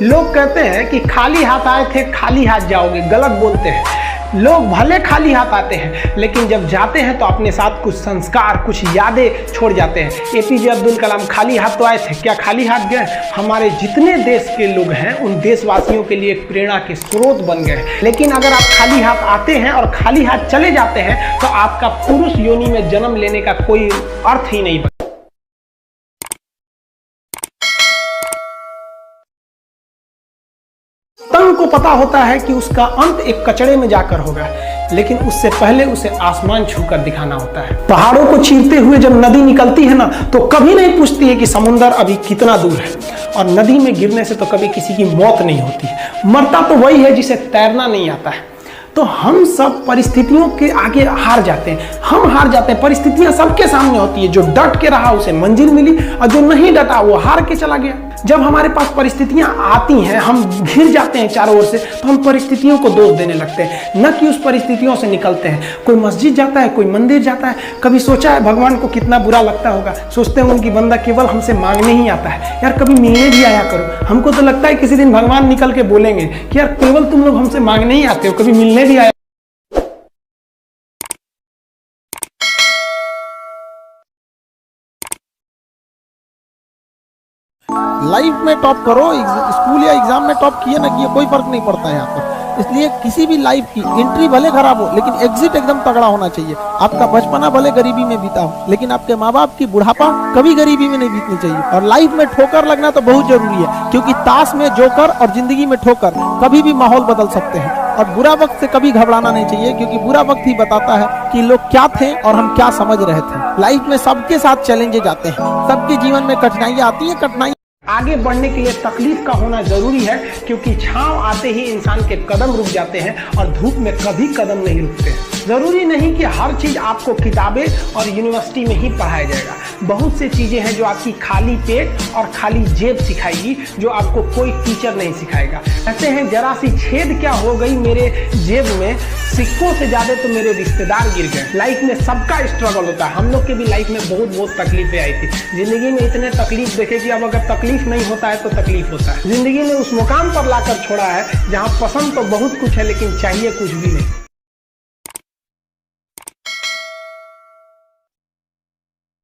लोग कहते हैं कि खाली हाथ आए थे खाली हाथ जाओगे, गलत बोलते हैं। लोग भले खाली हाथ आते हैं लेकिन जब जाते हैं तो अपने साथ कुछ संस्कार, कुछ यादें छोड़ जाते हैं। एपीजे अब्दुल कलाम खाली हाथ तो आए थे, क्या खाली हाथ गए? हमारे जितने देश के लोग हैं उन देशवासियों के लिए एक प्रेरणा के स्रोत बन गए। लेकिन अगर आप खाली हाथ आते हैं और खाली हाथ चले जाते हैं तो आपका पुरुष योनि में जन्म लेने का कोई अर्थ ही नहीं। पतंग को पता होता है कि उसका अंत एक कचड़े में जाकर होगा, लेकिन उससे पहले उसे आसमान छूकर दिखाना होता है। पहाड़ों को चीरते हुए जब नदी निकलती है ना तो कभी नहीं पूछती है कि समुद्र अभी कितना दूर है, और नदी में गिरने से तो कभी किसी की मौत नहीं होती है। मरता तो वही है जिसे तैरना नहीं आता है। तो हम सब परिस्थितियों के आगे हार जाते हैं, हम हार जाते हैं। परिस्थितियां सबके सामने होती है, जो डट के रहा उसे मंजिल मिली और जो नहीं डटा वो हार के चला गया। जब हमारे पास परिस्थितियां आती हैं, हम घिर जाते हैं चारों ओर से, तो हम परिस्थितियों को दोष देने लगते हैं, न कि उस परिस्थितियों से निकलते हैं। कोई मस्जिद जाता है, कोई मंदिर जाता है, कभी सोचा है भगवान को कितना बुरा लगता होगा? सोचते हैं उनकी बंदा केवल हमसे मांगने ही आता है, यार कभी मिलने भी आया करो। हमको तो लगता है किसी दिन भगवान निकल के बोलेंगे कि यार केवल तुम लोग हमसे मांगने ही आते हो, कभी मिलने भी आया। लाइफ में टॉप करो, स्कूल या एग्जाम में टॉप किए ना किए कोई फर्क नहीं पड़ता है यहाँ पर। इसलिए किसी भी लाइफ की एंट्री भले खराब हो लेकिन एग्जिट एकदम तगड़ा होना चाहिए। आपका बचपना भले गरीबी में बीता हो लेकिन आपके माँ बाप की बुढ़ापा कभी गरीबी में नहीं बीतनी चाहिए। और लाइफ में ठोकर लगना तो बहुत जरूरी है, क्योंकि ताश में जोकर और जिंदगी में ठोकर कभी भी माहौल बदल सकते हैं। और बुरा वक्त से कभी घबराना नहीं चाहिए, क्योंकि बुरा वक्त ही बताता है कि लोग क्या थे और हम क्या समझ रहे थे। लाइफ में सबके साथ चैलेंजेस आते हैं, सबके जीवन में कठिनाइयां आती है। कठिनाई आगे बढ़ने के लिए तकलीफ का होना जरूरी है, क्योंकि छांव आते ही इंसान के कदम रुक जाते हैं और धूप में कभी कदम नहीं रुकते। जरूरी नहीं कि हर चीज आपको किताबें और यूनिवर्सिटी में ही पढ़ाया जाएगा। बहुत सी चीजें हैं जो आपकी खाली पेट और खाली जेब सिखाएगी, जो आपको कोई टीचर नहीं सिखाएगा। कहते हैं जरा सी छेद क्या हो गई मेरे जेब में, सिक्कों से ज्यादा तो मेरे रिश्तेदार गिर गए। लाइफ में सबका स्ट्रगल होता है, हम लोग के भी लाइफ में बहुत तकलीफें आई थी। जिंदगी में इतने तकलीफ देखे कि अब अगर तकलीफ नहीं होता है तो तकलीफ होता है। जिंदगी ने उस मुकाम पर लाकर छोड़ा है जहाँ पसंद तो बहुत कुछ है लेकिन चाहिए कुछ भी नहीं।